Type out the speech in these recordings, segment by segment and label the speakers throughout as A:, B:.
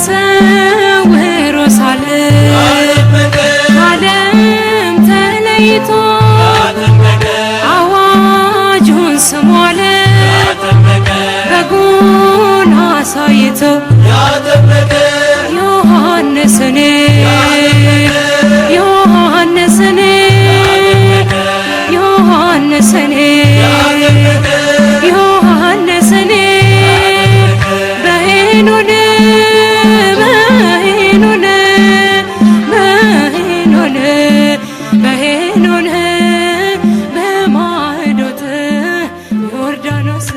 A: ተሰውሮ ሳለ ዓለም ተለይቶ አዋጁን ስሟል በጉን አሳይቶ ዮሐንስን ዮሐንስን ዮሐንስን ዮሐንስን በሄኖን በሄኖን በሄኖን በሄኖን በማዕዶት ዮርዳኖስ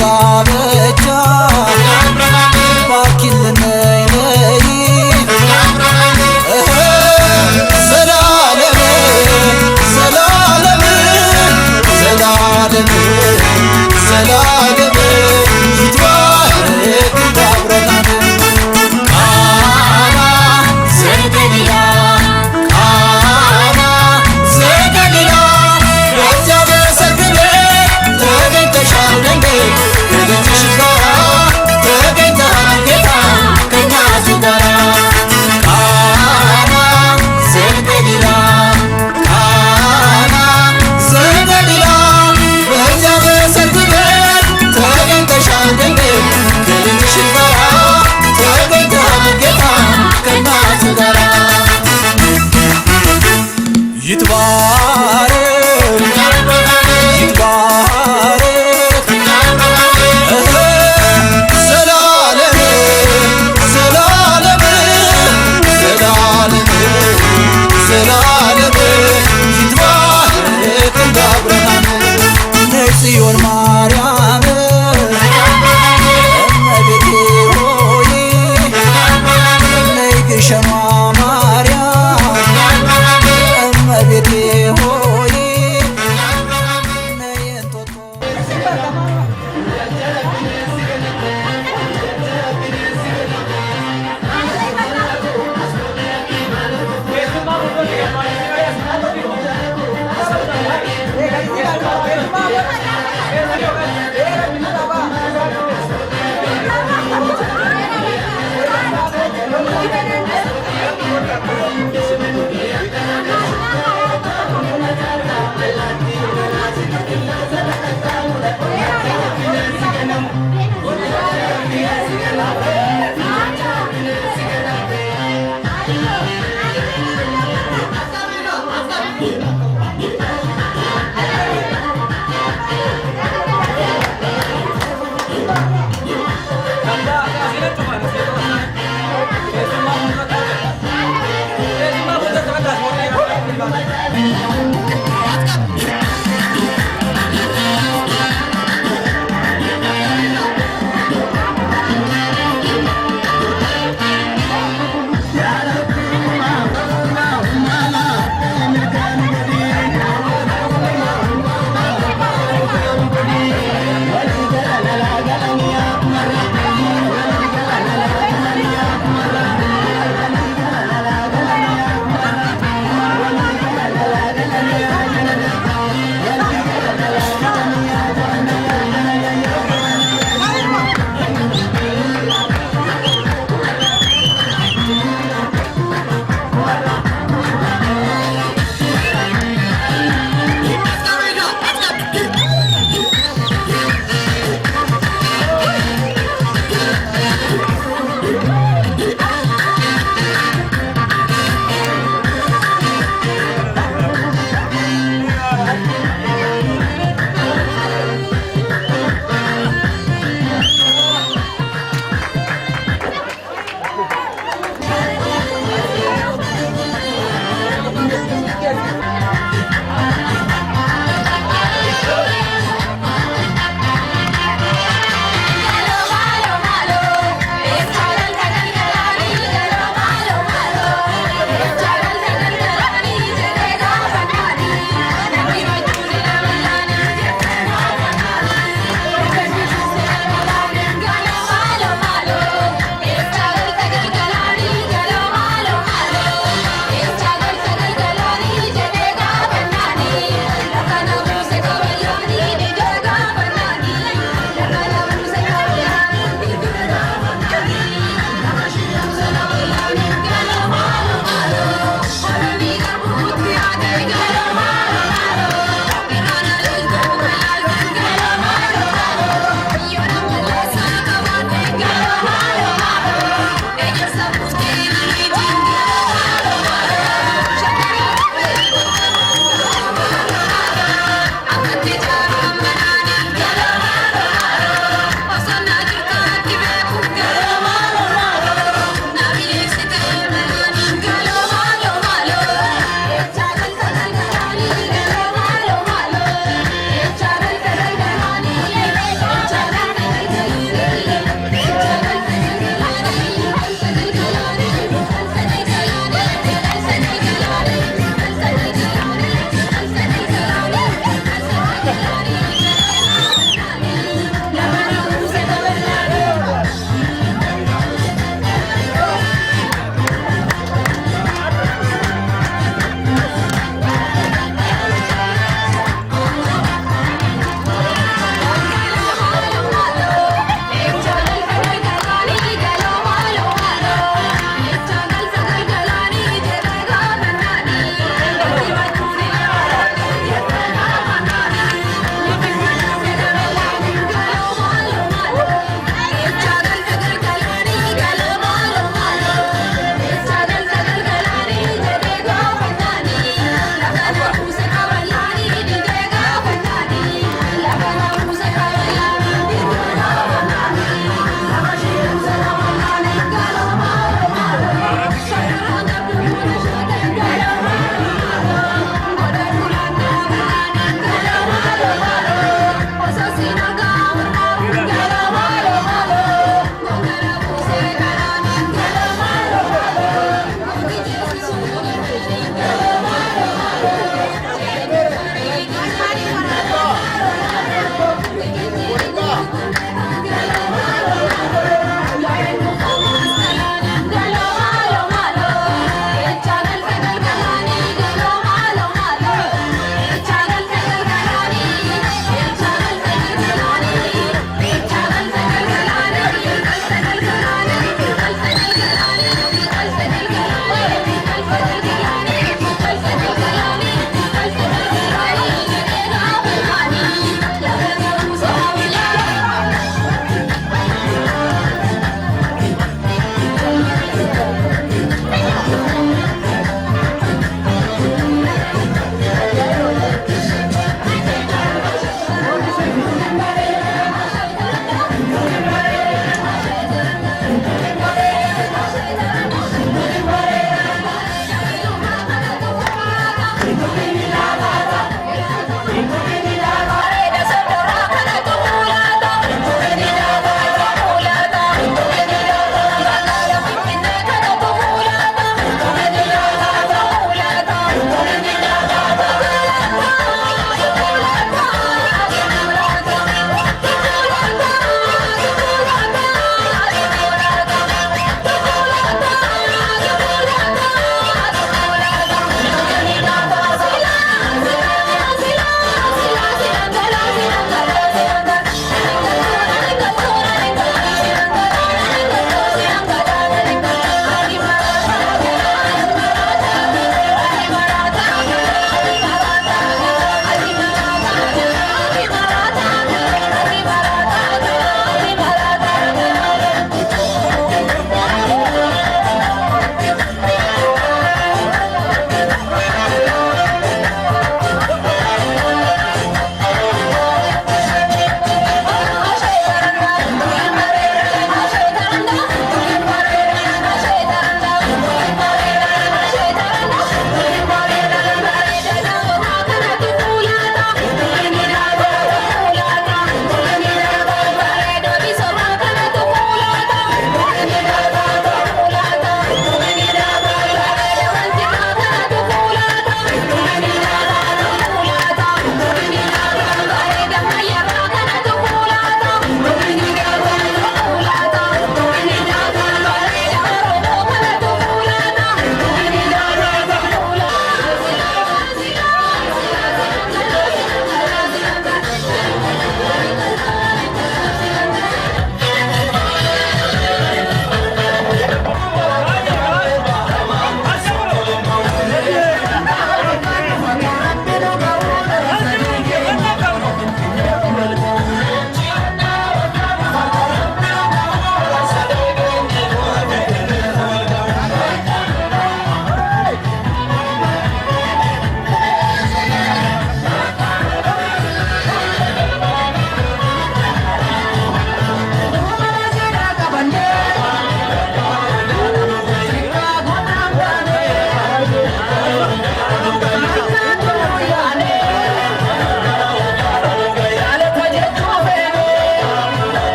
B: ጋብቻ ባኪልን ነይ ነይ ዘላለም ዘላለም ዘላለም ዘላለም ይትባረክ አብረናል ቃና ዘገሊላ ቃና ዘገሊላ በዚያ በሰርግ ቤት ተገኝተሻል ድንግል ከልጅሽ ጋራ ተገኝተሃል ጌታ ከእናቱ ጋራ ቃና ዘገሊላ ቃና ዘገሊላ በዚያ በሰርግ ቤት ተገኝተሻል ድንግል ከልጅሽ ጋራ ተገኝተሃል ጌታ ከእናቱ ጋራ ይትባረክ ይትባረክ ዘላለም ዘላለም ዘላለም ዘላለም ይትባረክ አብረናል ነይ ጽዮን ማርያም እመቤቴ ሆይ ነይ ግሸኗ ማርያም እመቤቴ ሆይ ነይ እንጦጦ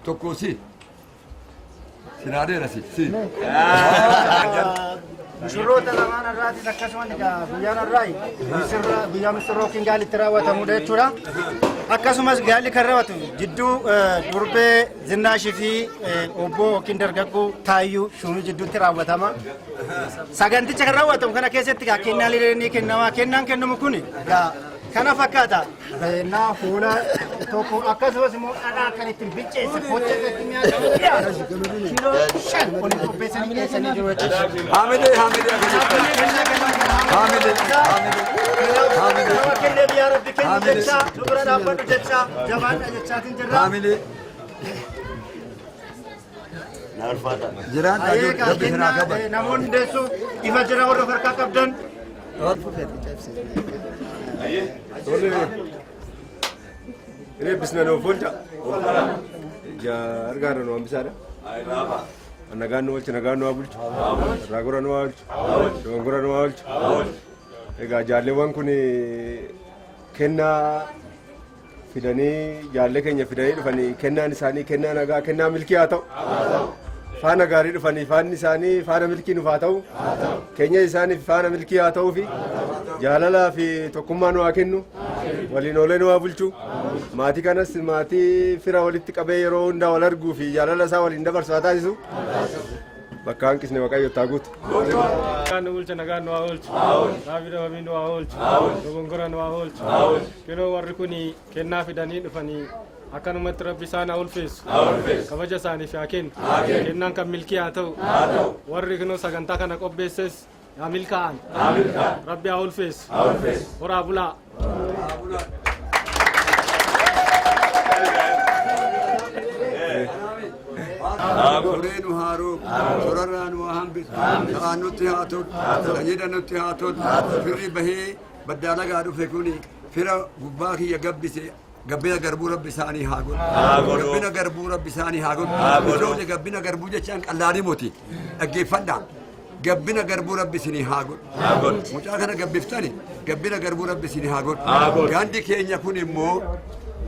C: tokkosi sinaadee rasi si
D: Mushurroota lamaan irraatis akkasumas guyyaan irraa guyyaa misirrookiin gaalitti raawwatamudha jechuudha. Akkasumas gaalli kan raawwatu jidduu durbee Zinnaashii fi obbo yookiin dargaggoo Taayyuu Shumii jidduutti raawwatama. Saganticha kan raawwatamu kana keessatti kennaalee ni kennamaa. Kennaan kennamu kun kana fakkaata. Beennaa fuula tokko akkasumas immoo dhadhaa kan ittiin bilcheesse focha irratti mi'aatu kiloo 5 waliin qopheessanii dhiyeessanii jiru jechuudha.
C: Hamidee
D: Kennee biyyaa rabbi kennu jecha dubara dhaabbadhu jecha jabaadha jechaatiin jirra. Namoonni deessuuf ifa jira warra harkaa qabdan.
E: Ini bisna no volta. Ja argana no ambisada. Nagano abulchu. Ragora no abulchu. Dongora no abulchu. Ega jallewan kuni kenna fidani jalle keenya fidani dhufani kennaan isaanii kennaa nagaa kennaa milkii haa ta'u. Faana gaarii dhufanii faanni isaanii faana milkii nuuf haa ta'u. Keenya isaanii faana milkii haa ta'uu fi jaalalaa fi tokkummaa nu haa kennu. Waliin oolee nu haa bulchu. Maatii kanas maatii fira walitti qabee yeroo hundaa wal arguu fi jaalala isaa waliin dabarsu haa taasisu. Bakka hanqisne Waaqayyo taa guutu.
F: Nagaan nu bulcha nagaan nu haa oolchu. Raafii dhabamii nu haa oolchu. Dogongora nu haa oolchu. Kunoo warri kun kennaa fidanii dhufanii akkanumatti rabbi isaan haa ulfeessu. Kabaja isaaniif haa kennu. Kennaan kan milkii haa ta'u. Warri kunoo sagantaa kana qopheesses yaa milkaa'an. Rabbi haa ulfeessu. Horaa bulaa.
C: Kureen haaroo sorarraan waa hambis ta'an nutti haa tolu tajaajila nutti haa tolu firri bahee baddaalagaa dhufe kuni fira gubbaa kiyya gabbise gabbina garbuu rabbi isaanii haa godhu gabbina garbuu rabbi isaanii haa godhu gabbina garbuu jechaan qallaanii moti dhaggeeffadhaa gabbina garbuu rabbi isinii haa godhu mucaa kana gabbiftani gabbina garbuu rabbi isinii haa godhu gandi keenya kun immoo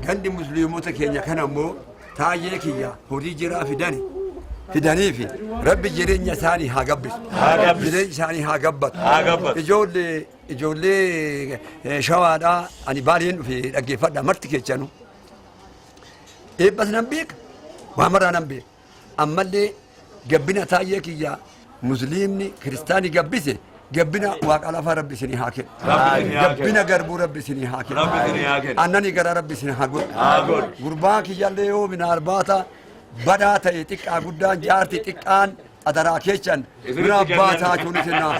C: gandi musliimota keenya kana immoo taayee kiyya horii jiraa fidanii fi rabbi jireenya isaanii haa gabbisu jireenya isaanii haa gabbatu ijoollee shawaadhaa ani baay'een dhufe dhaggeeffadha marti keechanu eebbas nan beeka waa maraa nan beeka ammallee gabbina taayee kiyya musliimni kiristaanii gabbise gabbina waaqa lafaa rabbi isinii haa kennu gabbina garbuu rabbi isinii haa kennu annanii gara rabbi isinii haa godhu gurbaa kiyyallee yoo mina arbaata badaa ta'e xiqqaa guddaan jaarti xiqqaan adaraa keechan mina abbaataa kun isinaa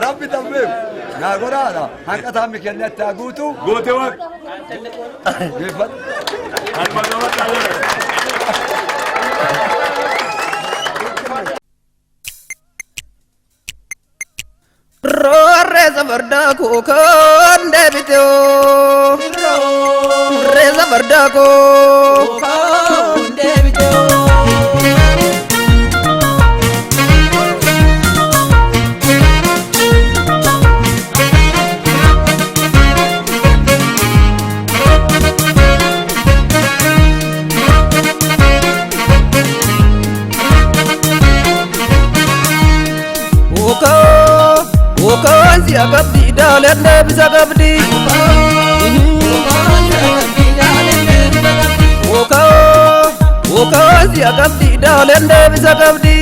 C: rabbi dambeef naa godhaadha hanqataan mikennatti haa guutu goote waan geeffadha
B: Reza bardako konde biteo Reza bardako konde biteo Okansi agabdi dalende bisa gabdi Okansi agabdi dalende bisa gabdi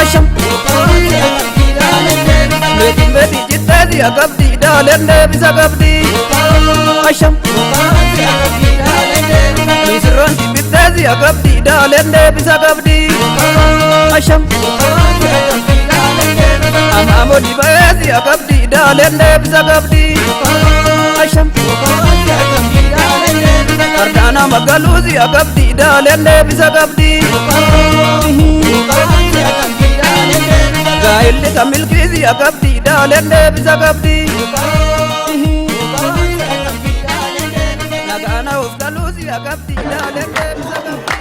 B: Asham Meti jitezi agabdi dalende bisa gabdi Asham Misranti bitezi agabdi dalende bisa gabdi Asham Amamodi baezi agabdi dalende bisa gabdi Asham Kardana magaluzi agabdi dalende bisa gabdi Gailli kamilkizi agabdi dalende bisa gabdi Nagana ufgaluzi agabdi dalende bisa gabdi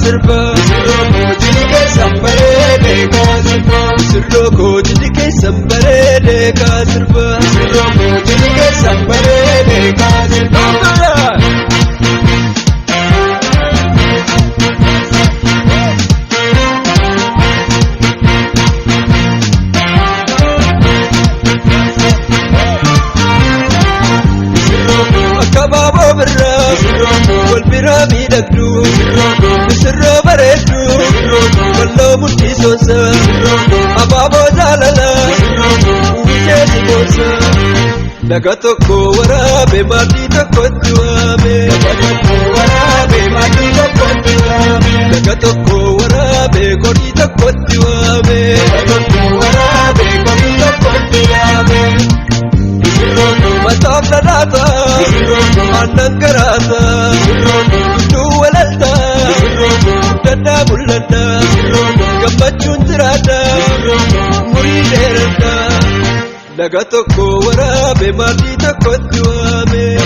B: sirba sirroo jilike sambare ka sirba sirroo jilike sambare ka sirba sirroo jilike sambare ka sirba والبرامي دقدو بسر بريدو والله ملكي سوسا أبابو زاللا وجيتي بوسا لقطكو ورابي مادي تكوتوامي لقطكو ورابي قولي تكوتوامي مطاب لراتا عنن قراتا دو وللتا دنا ملنا قمتشون تراتا مريد إرتا لقطكو ورابي مادي تكوتوامي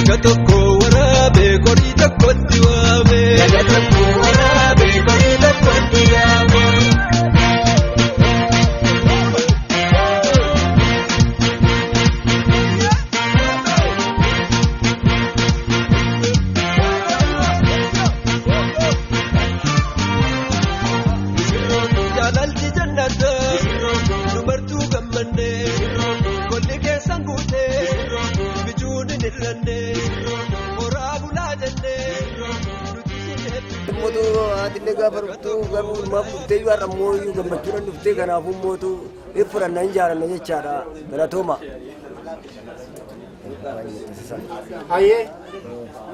B: لقطكو ورابي قولي تكوتوامي
G: Moto adillee gaafa dhuftu garuu maaf dhuftee yoo har'a immoo gammachuudhaan dhuftee kanaafuu mootu fudhannaa hin jaalanne jechaadha galatooma.
D: Hayyee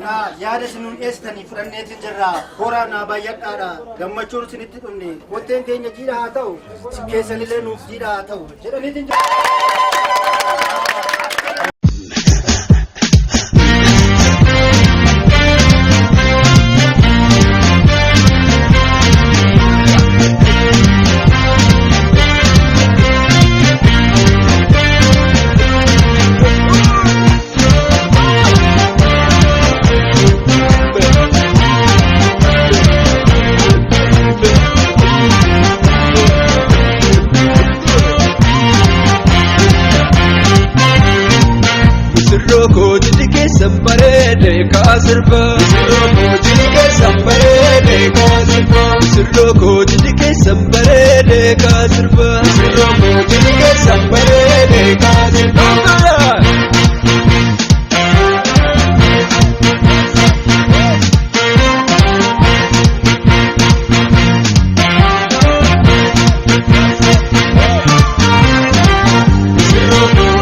D: naa yaada isinuun eessitanii fudhanneetiin jirra horaa naa baay'adhaadha gammachuun isinitti dhumne kotteen keenya jiidha haa ta'u keessanillee nuuf jiidha haa ta'u jedhaniitiin jirra.
B: Sambarede kasirba Siroko sambarede kasirba Siroko sambarede kasirba Siroko sambarede kasirba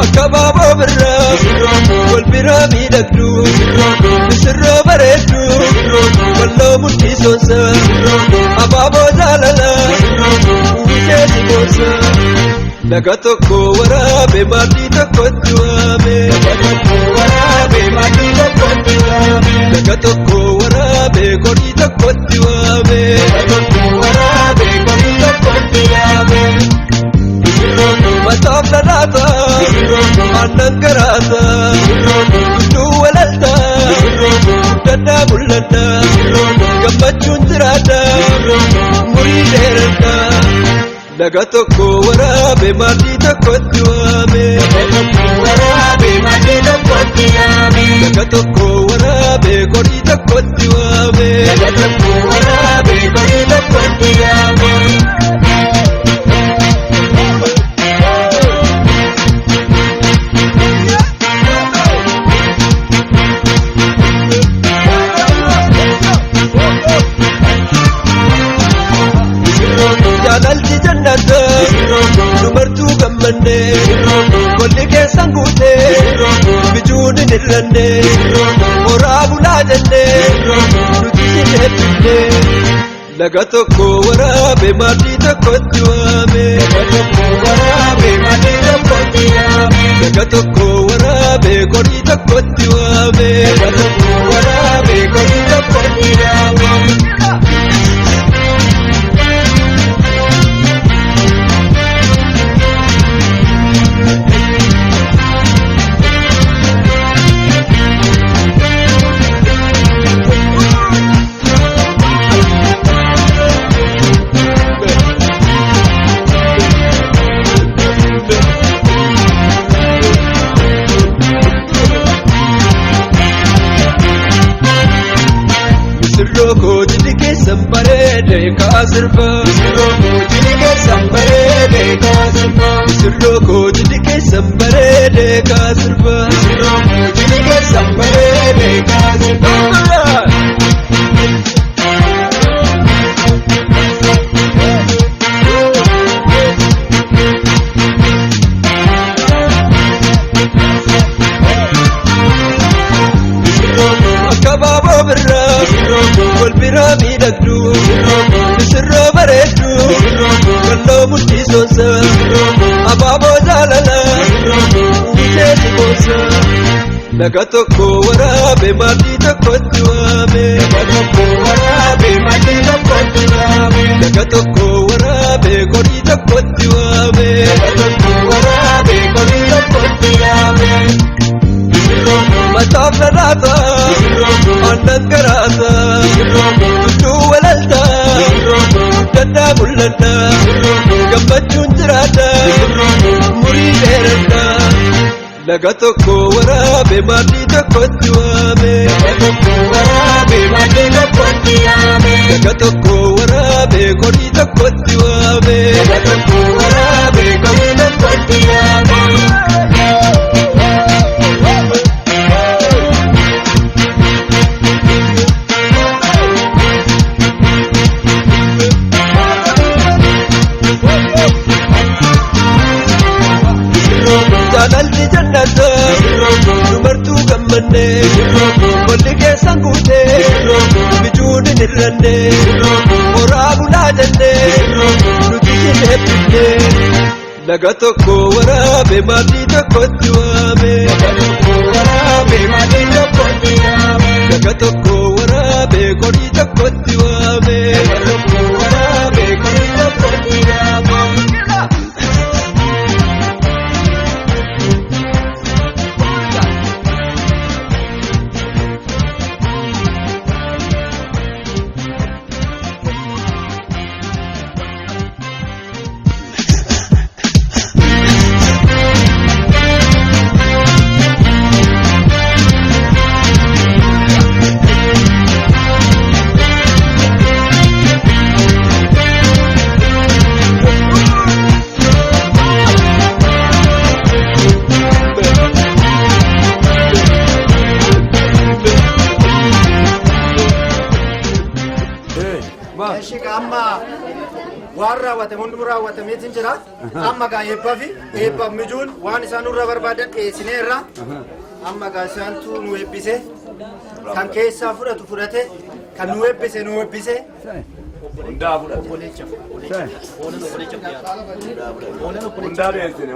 B: Akababo birra والبرامي دقدو بسر بريدو والله ملكي سوسا أبابو زاللا وجيتي بوسا لقطكو ورابي مادي تكوتوامي لقطكو ورابي قولي تكوتوامي مطاب لراتا عنن قراتا دو وللتا دنا ملنا قمتشون تراتا مريد إرتا لقطكو ورابي مادي تكوتوامي لقطكو ورابي قولي تكوتوامي jaalalli jannata dubartuu gammanne golli keessan guute bijuun hin hirranne horaa bulaa jenne nuti sin hebbifne laga tokko waraabe maatii tokkotti waame laga tokko waraabe qorii tokkotti waame
H: jilli keessan bareede kaasirba jilli keessan bareede kaasirba sirroo jilli keessan bareede kaasirba jilli keessan bareede kaasirba Kolbirami dagdu, sirro baredu, kallo multi sosa, ababo jalala, ujeti bosa. Naga tokko warabe mati tokko tuame, naga tokko warabe mati tokko tuame, naga tokko warabe kori tokko tuame, naga tokko warabe kori tokko tuame. Matafna rata, annan karata, tu walalta, danda mulanda, gammachun jirata, muri deranda. Naga tokko warabe mati tokko tuame, naga tokko warabe mati tokko tuame, naga tokko warabe kori tokko tuame, naga tokko warabe kori tokko tuame. Jalalli jannata, dubartuu gammanne, walli keessan guute, bijuun hin irranne, horaa bulaa jenne, nuti sin eebbifne. Naga tokko warabe maatii tokkotti waame, naga tokko warabe maatii tokkotti waame, naga tokko warabe korii tokkotti waame, naga tokko warabe korii tokkotti waame.
D: Warra wate hundura wate meetin jira amma ga yebbafi ebbab mijun waan isaanurra barbaadan dhiyeessineerra amma ga isaantu nu ebbise kan keessaa fudhate kan nu ebbise hundaa fudhate hundaa beeksine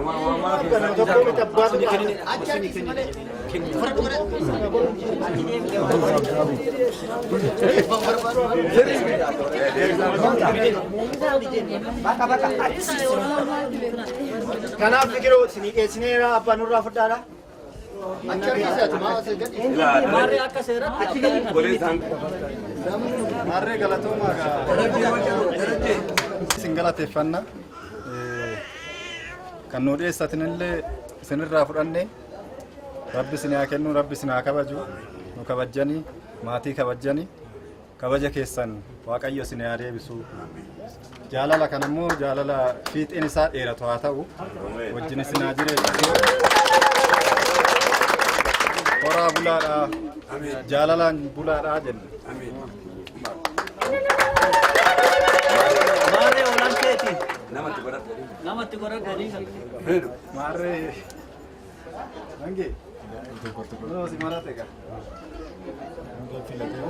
D: kanaaf fikiroo isinii dhiyeessineera abbaan nurraa fudhaadha. Marre galatoma singalateeffanna kan nu dhiyeessatinillee isinirraa fudhanne rabbi isin haa kennu, rabbi isin haa kabaju, nu kabajjanii maatii kabajjanii kabaja keessan waaqayyo isin haa deebisu. Jaalala kan immoo jaalala fiixeen isaa dheeratu haa ta'u wajjin isin haa jireessu. Horaa bulaadha, jaalalaan bulaadha jenna.
I: Maarree olanteeti. Namatti godhadhanii kan.
D: Maarree. Hangi. No si marate ka.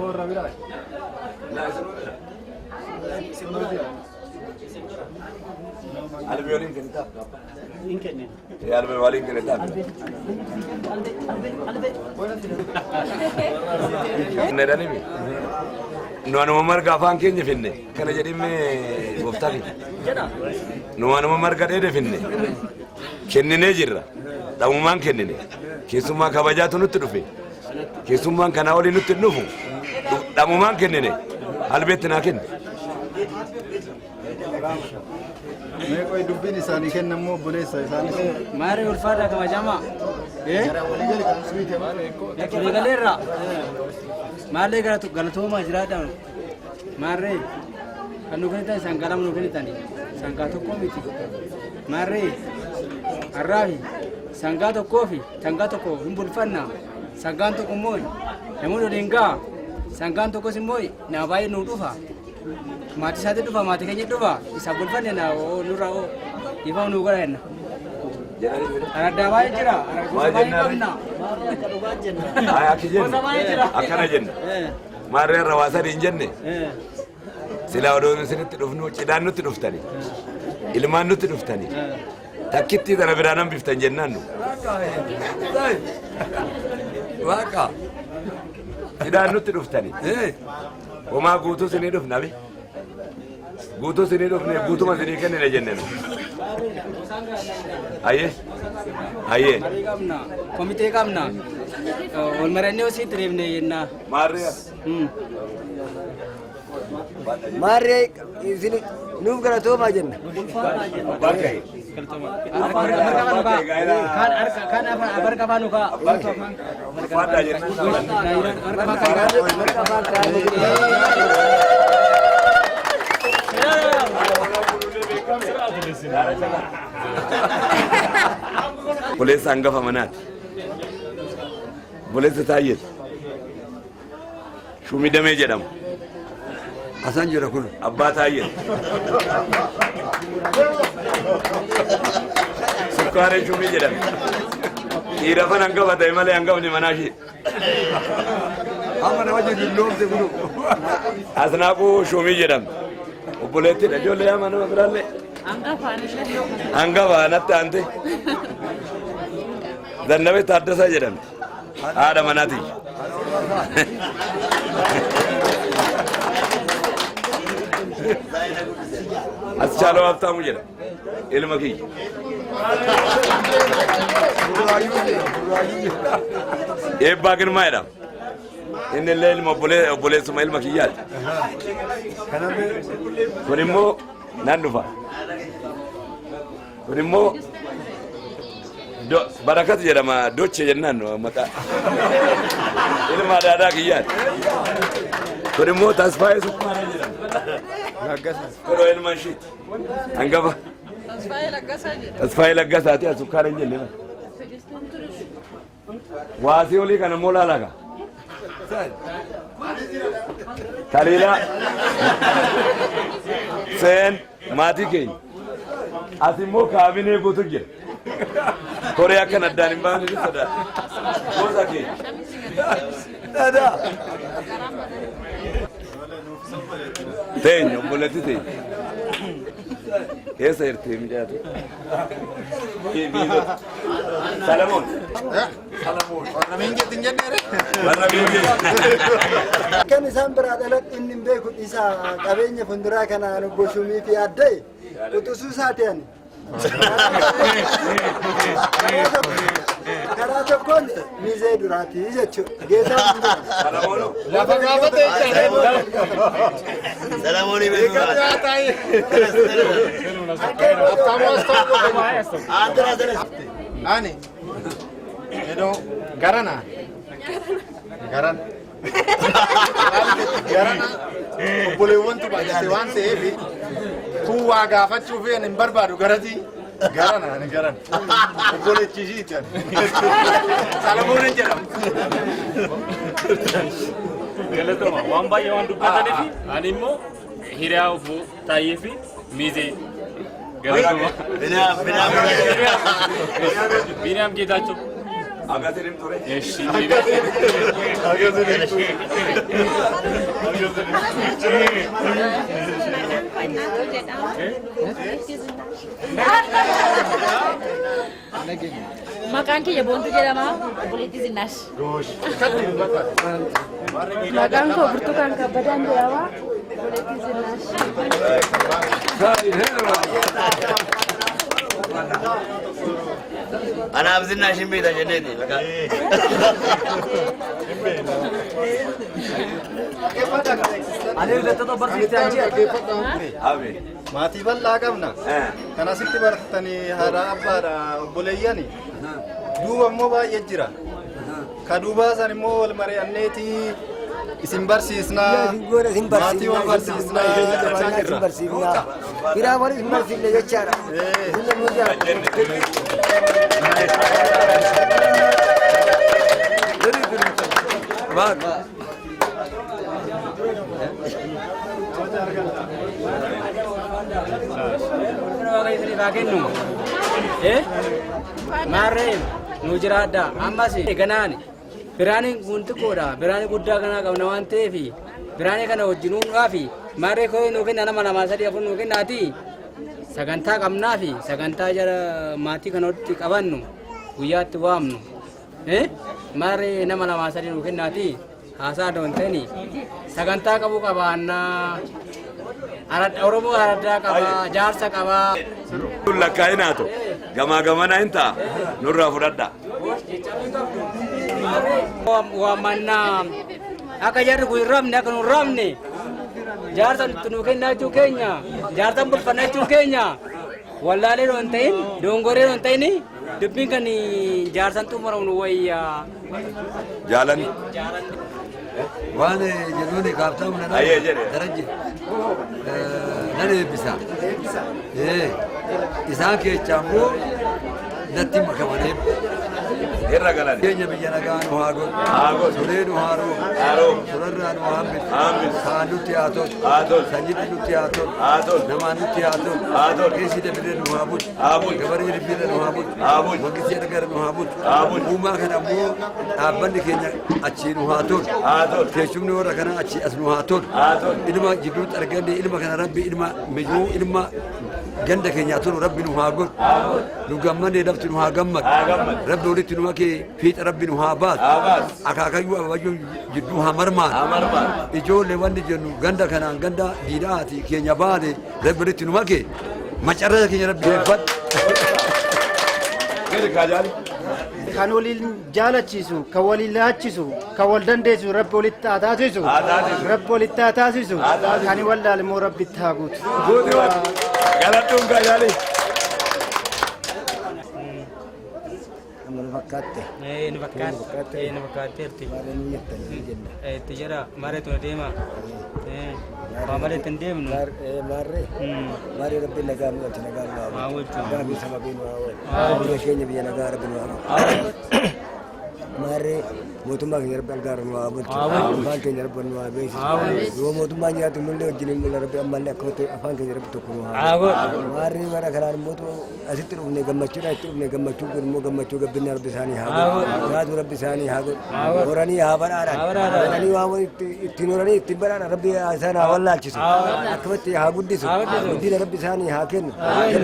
D: Oh rabira.
C: Albiolin kentab.
I: Inkenne.
C: Albiolin kentab. Nedani mi. Nu anuma marga afaan keenya finne kana jedhime gooftaa fi.
I: Jedha.
C: Nu anuma marga dheede finne kenninee jirra. Dhamumaan kennine. Keessummaa kabajaatu nutti dhufe. Keessummaan kanaa olii nutti dhufu. Dhamumaan kennine. Albeetti naa kenne.
D: Mee qoy dubbiin isaanii kennamoo obboleessa isaanii.
I: Maarree ulfaadha kabajamaa. Waliigaleerra. Maallee galatoomaa jiraadhaan Marree kan nu kennitan sangaa lama nu kennitani sangaa tokko miti marree arraafi sangaa tokkoo fi sangaa tokko hin bulfanna sangaan tokko immoo namoonni waliin ga'a sangaan tokkos immoo naa baay'ee nu dhufa maatii isaatti dhufa maatii keenya dhufa isa bulfanne na nurraa ifa nu gara henna araddaa baay'ee jira baay'ee qabna
J: akkana jenna maarree rawaasan hin jenne silaa odoon isinitti dhufnu cidhaan nutti dhuftani ilmaan nutti dhuftani takkitti tana biraanan biftan jennaan nu
C: waaqa
J: cidhaan nutti dhuftani homaa guutuu isinii dhufnabe guutuu isinii dhufne guutuma isinii kennine jenne nu ayyee
I: komitee qabna wal marannee wasitti reebne jennaa
J: maarree
G: Maarree isin nuuf galatoomaa jenna.
I: Kan abar qabanu ka.
J: Buleessa hangafa manaati. Buleessa Taayyee. Shumii Damee jedhamu.
C: Asan jira kun
J: Abbaa Taayyee. Sukkaaree Shumii jedhame. Dhiira fan hangafa ta'e malee hangafni manaa ishee.
C: amma nama jiru loomte kunu
J: Asnaaquu Shumii jedhamti. Obboleettiidha ijoollee amma nama biraallee. Hangafa natti aante. Zannabee Taaddasaa jedhamti. Haadha manaati. Aschaaloo Habtaamuu jedha ilma kiyya. Eebbaa Girmaa jedhama. Inni illee ilma obboleessuma ilma kiyyaati. Kun immoo nan dhufa. Kun immoo Barakat jedhama Doche jennaan maqaa ilma daadaa kiyyaati. Kun immoo Tasfaayee Sukkaaree jedhama. Kuro ilma ishee hangafa. Tasfaayee Laggasaati Sukkaaree jenne. Waasii olii kana immoo laalaga. Taliilaa Seen maatii keenya. As immoo kaabinee guutu jira. Koree akkan addaan hin baafne sodaa. Gosa keenya. Dadaa. Teenya obboleetti teenya. Keessa hirtee mijaatu. Salamoon. Salamoon. Warra miinjeetiin jenneere. Warra miinjeetiin.
D: Kan isaan biraa dhalatti inni hin beeku isa qabeenya funduraa kanaan obbo Shumii fi addee utusuu isaati ani. Karaa tokkoon miizee duraati jechuudha. Geetaa lafa gaafate
G: Salamoon
D: ani edo garana garan garana obboleewwan tubaajate waan ta'eef kun waa gaafachuuf hin barbaadu garati garana ani garan obboleechisiiti Salamoon jedhama.
F: Galatoma waan baay'ee waan dubbataniif ani immoo hiriyaa ofuu taa'ee fi miizee galatoma. Biniyaam Geetaachoo.
J: Agasirim ture.
F: Eshi.
K: Maqaan kiyya Boontuu jedhama. Obboleettii Zinaash.
L: Maqaan koo Burtukaan Kabbadaan jedhama. Obboleettii Zinaash.
G: Anaaf Zinaash hin beektan jenneeti.
I: Ani irratti barsiiste anjii.
D: Maatii bal'aa qabna. Kan asitti baratanii haadha abbaadha obboleeyyani. Duuba immoo baay'ee jira. Ka duubaa san immoo wal mari'anneeti isin barsiisna maatii wal barsiisna
G: isin barsiifna biraa wal isin barsiifne jechaadha
I: Mare nujirada ambasi ganani birani gunti koda birani gudda kana qabna waan ta'eefi birani kana wajjinuun gaafi mare ko nu kenna nama nama sadi afun nu kennati sagantaa qabnaa fi sagantaa jara maatii kanatti qabannu guyyaatti waamnu mare nama nama sadi nu kennati haasaa doonteni sagantaa qabu qabaanna Oromoo arada qaba jaarsa qaba
J: lakkaa'inaato gamaa gamana hinta nurraa fudhadha
I: wamanna akka jarri kun ramne akka nun ramne jaarsa nu kennachuu keenya jaarsa bulfannachuu keenya wallaalee doon ta'in dongoree doon ta'in dubbiin kan jaarsan xumuramnu wayya
J: jaalan
C: waan jedhuuni kaaftamu na darajje nan eebbisa isaan keechaa immoo natti makamanii
J: irra galan
C: keenya biyya nagaa nu haa godhu suree nu haa roobu surarraa nu hambis kaan nutti haa tolu sanyidhi nutti haa tolu namaan nutti haa tolu keessi dabiree nu haa bulchu gabaree ribbiirra nu haa bulchu waqisii dhagara nu haa bulchu uumaa kana immoo dhaabbanni keenya achii nu haa tolu teessumni warra kana achii as nu haa tolu ilma jidduutti arganne ilma kana rabbi ilma mijuu ilma ganda keenya tolu rabbi nu haa godhu nu gammanne lafti nu haa gammadu rabbi walitti nu makee fiixa rabbi nu haa baatu akaakayyuu ababayyuu jidduu haa marmaan ijoollee wanni jennu ganda kanaan ganda diidhaati keenya baane rabbi walitti nu makee macarrasa keenya rabbi eebbadhu.
D: kan waliin jaalachiisu kan waliin laachisu kan wal dandeessu rabbi walitti haa taasisu rabbi walitti haa taasisu kan wallaale immoo rabbitti haa guutu.
J: galadhuun gaajaalee.
G: fakkaate
I: ni fakkaate itti jira mare tu deema mare tin deemnu
G: mare rabbi nagaa nu ati nagaa nu awwalchu rabbi sababiin nu awwal keenya biyya nagaa rabbi nu awwal mare mootummaa keenya rabbi algaara nu awwalchu afaan keenya rabbi nu awwalchu yoo mootummaa nyaatu nullee wajjin mulla rabbi ammallee akkuma afaan keenya rabbi tokko nu awwal mare mara kanaan mootu asitti dhufne gammachuudha itti dhufne gammachuu kun immoo gammachuu gabbinna rabbi isaanii haa godhu yaadu rabbi isaanii haa godhu horanii haa badhaadhaan horanii waan ittiin horanii ittiin badhaadhaan rabbi isaan haa wallaalchisu akkumatti haa guddisu guddina rabbi isaanii haa kennu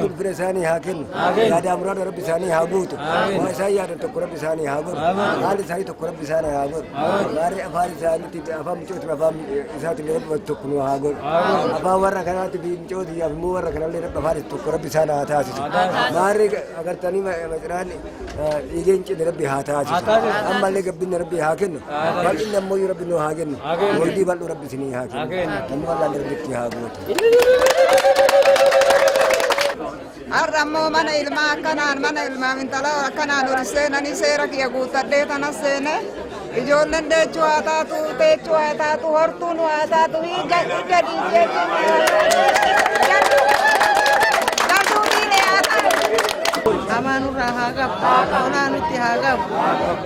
G: ulfina isaanii haa kennu yaada amuraada rabbi isaanii haa guutu waa isaan yaadan tokko rabbi isaanii haa godhu haalli isaanii tokko rabbi isaanii haa godhu maarree afaan isaaniitti afaan micooti afaan isaatti rabbi tokko nu haa godhu afaan warra kanaatti micooti immoo warra kanallee rabbi afaan tokko rabbi isaan haa taasisu maarree agartanii maciraan dhiigeen cine rabbi haa taasisu ammallee gabbinna rabbi haa kennu bal'inni ammoo rabbi nu haa kennu waldii bal'uu rabbi isinii haa kennu namni wallaan rabbitti haa gootu.
M: Arrammoo mana ilmaa akkanaan mana ilmaa intala akkanaan ol seenanii seera kiyya guuttadhee tana seene ijoolleen deechuu haa taatu teechuu haa taatu hortuun haa taatu hiika
N: amaanurraa haa qabu olaanutti haa qabu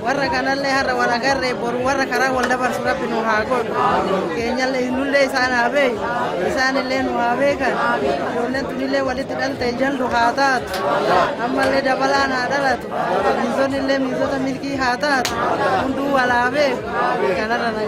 N: warra kanallee har'a wal agarree boru warra karaa wal dabarsu rabbi nu haa godhu keenyallee nullee isaan haa beeku isaanillee nu haa beekan ijoolleen tunillee walitti dhalte jaldu haa taatu ammallee dabalaan haa dhalatu miizonnillee miizota milkii haa taatu hunduu wal haa beeku kanarra na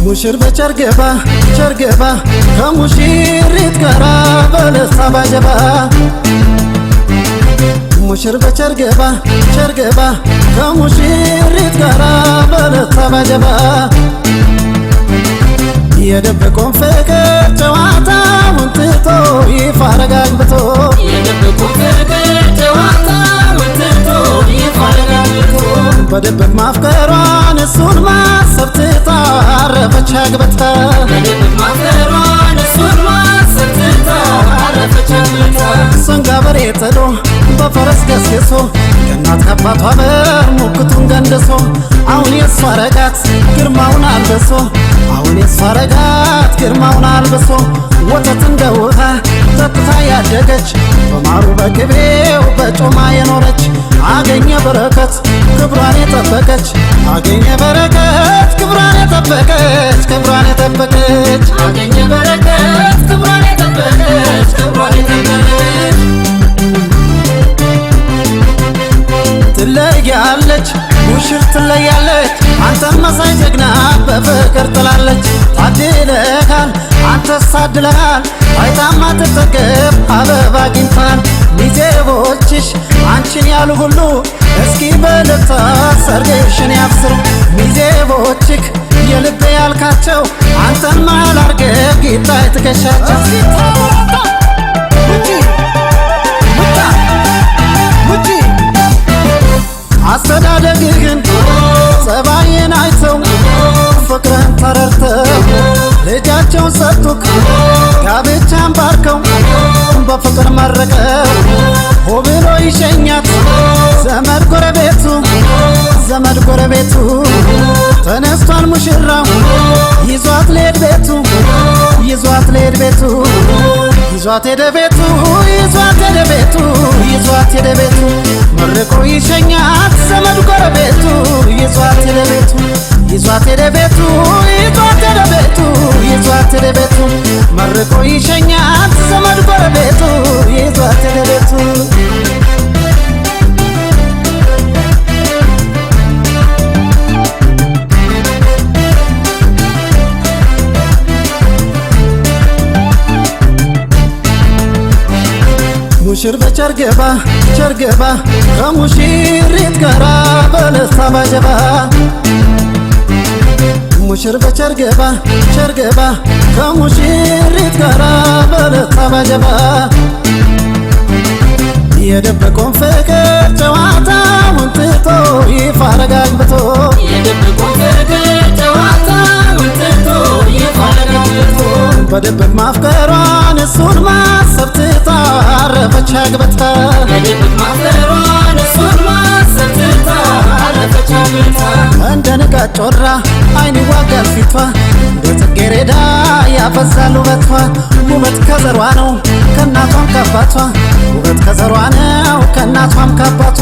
O: ሙሽር ቸርገባ ከሙሽሪት ጋራ በለሳ ባጀባ ሙሽር ቸርገባ ከሙሽሪት ጋራ በለሳ ባጀባ የደበቀውን ፍቅር ጨዋታውን ትቶ ይፋረጋግብቶ
P: የደበቁ ፍቅር ጨዋታ ወጥቶ ይፋረጋግብቶ
O: በድብቅ ማፍቀሯን እሱን ማሰብ ትታ አረፈች አግብታ
P: በድብቅ ማፍቀሯን እሱን ማሰብ ትታ አረፈች አግብታ
O: ሰንጋ በሬ ጥሎ በፈረስ ገስግሶ ከእናት ከአባቷ በር ሙክቱን ገንድሶ አሁን የሷ ረጋት ግርማውን አልብሶ አሁን የሷ ረጋት ግርማውን አልብሶ ወተት እንደ ውሃ ጠጥታ ያደገች በማሩ በቅቤው በጮማ የኖረች አገኘ በረከት ክብሯን የጠበቀች አገኘ በረከት ክብሯን የጠበቀች ክብሯን የጠበቀች
P: አገኘ በረከት ክብሯን የጠበቀች ክብሯን የጠበቀች
O: ትለያለች ሙሽር ትለያለች አንተን መሳይ ጀግና በፍቅር ጥላለች ታድለሃል አንተስ ታድለሃል አይታማ ትጠገብ አበባ አግኝታል ሚዜዎችሽ አንቺን ያሉ ሁሉ እስኪ በልታ ሰርግሽን ያብስሩ ሚዜዎችክ የልብ ያልካቸው አንተን መሃል አርገህ ጌታ ትከሻቸው አስተዳደግህን ጸባይን አይተው ፍቅርህን ተረድተው ልጃቸውን ሰጡክ ጋብቻን ባርከው በፍቅር መረቀው ሆ ብሎ ይሸኛት ዘመድ ጎረቤቱ ዘመድ ጎረቤቱ ተነስቷል ሙሽራው ይዟት ሊሄድ ቤቱ ይዟት ሊሄድ ቤቱ ይዟት ሄደ ቤቱ ይዟት ሄደ ቤቱ ይዟት ሄደ ቤቱ መርቆ ይሸኛት ዘመድ ጎረቤቱ ይዟት ሄደ ቤቱ ይዟት ሄደ ቤቱ ይዟት ሄደ ቤቱ ይዟት ሄደ ቤቱ መርቆ ይሸኛት ዘመድ ጎረቤቱ ይዟት ሄደ ቤቱ ሙሽር በቸርገባ ቸርገባ ከሙሽሪት ጋራ በለስታ ባጀባ ሙሽር በቸርገባ ቸርገባ ከሙሽሪት ጋራ በለስታ ባጀባ የደበቀውን ፍቅር ጨዋታውን ትቶ ይፋረጋግብቶ
P: የደበቁ ፍቅር ጨዋታውን ትቶ ይፋረጋግብቶ
O: በድብቅ ማፍቀሯን እሱን ማሰብ ትታ አረፈች አግብታ
P: በድብቅ ማፍቀሯን እሱን ማሰብ ትታ አረፈች አግብታ
O: እንደ ንጋት ጮራ አይን ይዋጋል ፊቷ እንደ ጽጌረዳ ያፈዛል ውበቷ ውበት ከዘሯ ነው ከእናቷም ከአባቷ ውበት ከዘሯ ነው ከእናቷም ከአባቷ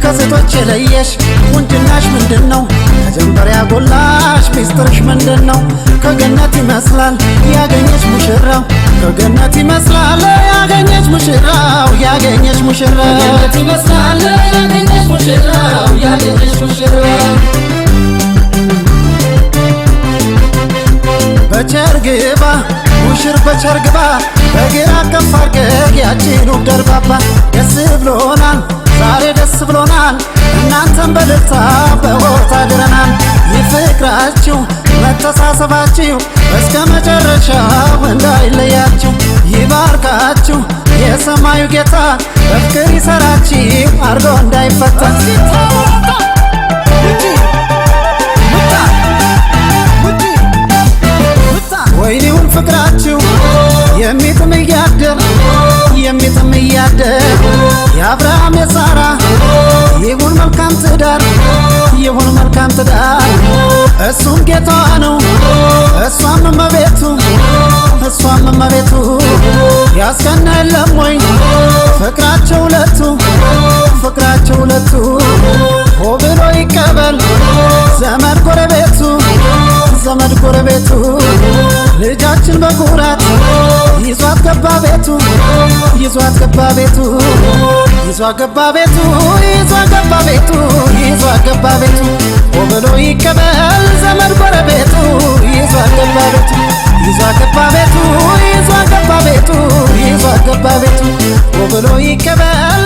O: ከሴቶች የለየሽ ቁንጅናሽ ምንድን ነው ከጀንበር ያጎላሽ ሚስጥርሽ ምንድን ነው ከገነት ይመስላል ያገኘች ሙሽራው ከገነት ይመስላል ያገኘች ሙሽራው ያገኘች ሙሽራው
P: ከገነት ይመስላል ያገኘች ሙሽራው ያገኘች ሙሽራው
O: በቸርግባ ሙሽር በቸርግባ በግራ ከፍ አርገህ ያቺን ውብ ደርባባ ደስ ብሎናል ዛሬ ደስ ብሎናል እናንተን በደስታ በሆታ ድረናል ይፍቅራችሁ መተሳሰባችሁ እስከ መጨረሻው እንዳይለያችሁ ይባርካችሁ የሰማዩ ጌታ በፍቅር ይሰራችሁ አርጎ እንዳይፈታ ወይኔውን ፍቅራችሁ የሚጥም እያደር የሚጥም እያደር የአብርሃም የሳራ ይሁን መልካም ትዳር ይሁን መልካም ትዳር እሱም ጌታዋ ነው እሷም እመቤቱ እሷም እመቤቱ ያስቀና የለም ወይ ፍቅራቸው ሁለቱ ፍቅራቸው ሁለቱ ሆ ብሎ ይቀበል ዘመድ ጎረቤቱ ዘመድ ጎረቤቱ ልጃችን በኩራት ይዟት ገባ ቤቱ ይዟት ገባ ቤቱ ይዟት ገባ ቤቱ ይዟት ገባ ቤቱ ይዟት ገባ ቤቱ ሆ ብሎ ይቀበል ዘመድ ጎረቤቱ ይዟት ገባ ቤቱ ይዟት ገባ ቤቱ ይዟት ገባ ቤቱ ይዟት ገባ ቤቱ ሆ ብሎ ይቀበል